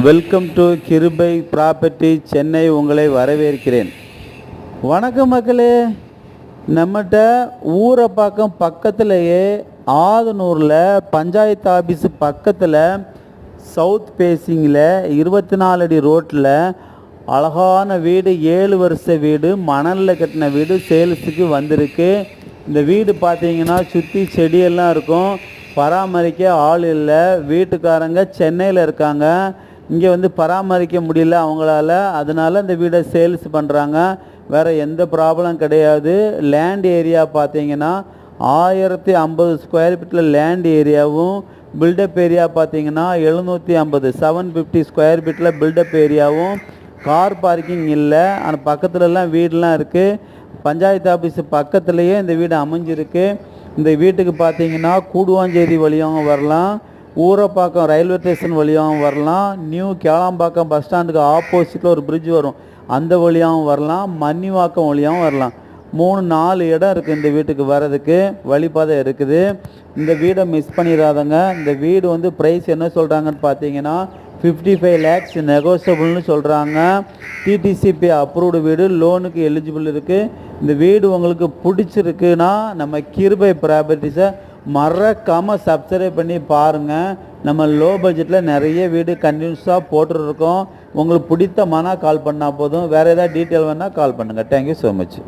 Welcome to கிருபை property Chennai உங்களை வரவேற்கிறேன். வணக்கம் மக்களே. நம்மகிட்ட ஊரப்பாக்கம் பக்கத்துலேயே ஆதனூரில் பஞ்சாயத்து ஆஃபீஸு பக்கத்தில் சவுத் ஃபேஸிங்கில் 24 அடி ரோட்டில் அழகான வீடு, 7 வருஷ வீடு, மணலில் கட்டின வீடு சேல்ஸுக்கு வந்திருக்கு. இந்த வீடு பார்த்தீங்கன்னா சுற்றி செடியெல்லாம் இருக்கும், பராமரிக்க ஆள் இல்லை. வீட்டுக்காரங்க சென்னையில் இருக்காங்க, இங்கே வந்து பராமரிக்க முடியல அவங்களால, அதனால் இந்த வீடை சேல்ஸ் பண்ணுறாங்க. வேறு எந்த ப்ராப்ளம் கிடையாது. லேண்ட் ஏரியா பார்த்தீங்கன்னா 1050 ஸ்கொயர் ஃபீட்டில் லேண்ட் ஏரியாவும், பில்டப் ஏரியா பார்த்தீங்கன்னா 750 ஸ்கொயர் ஃபீட்டில் பில்டப் ஏரியாவும், கார் பார்க்கிங் இல்லை. ஆனால் பக்கத்துலலாம் வீடெலாம் இருக்குது. பஞ்சாயத்து ஆஃபீஸு பக்கத்துலேயே இந்த வீடு அமைஞ்சிருக்கு. இந்த வீட்டுக்கு பார்த்தீங்கன்னா கூடுவாஞ்சேரி வழியாகவும் வரலாம், ஊரப்பாக்கம் ரயில்வே ஸ்டேஷன் வழியாகவும் வரலாம், நியூ கேளாம்பாக்கம் பஸ் ஸ்டாண்டுக்கு ஆப்போசிட்டில் ஒரு பிரிட்ஜ் வரும், அந்த வழியாகவும் வரலாம், மன்னிவாக்கம் வழியாகவும் வரலாம். 3-4 இடம் இருக்குது இந்த வீட்டுக்கு வர்றதுக்கு, வழிபாதை இருக்குது. இந்த வீடை மிஸ் பண்ணிடாதங்க. இந்த வீடு வந்து ப்ரைஸ் என்ன சொல்கிறாங்கன்னு பார்த்தீங்கன்னா 55 lakhs நெகோசியபிள்னு சொல்கிறாங்க. டிடிசிபி அப்ரூவ்டு வீடு, லோனுக்கு எலிஜிபிள் இருக்குது. இந்த வீடு உங்களுக்கு பிடிச்சிருக்குன்னா நம்ம கிருபை ப்ராப்பர்ட்டிஸை மறக்காமல் சப்ஸ்கிரைப் பண்ணி பாருங்கள். நம்ம லோ பட்ஜெட்டில் நிறைய வீடு கண்டினியூஸாக போட்டுருக்கோம். உங்களுக்கு பிடித்த கால் பண்ணால் போதும். வேறு ஏதாவது டீட்டெயில் வேணால் கால் பண்ணுங்கள். Thank you so much.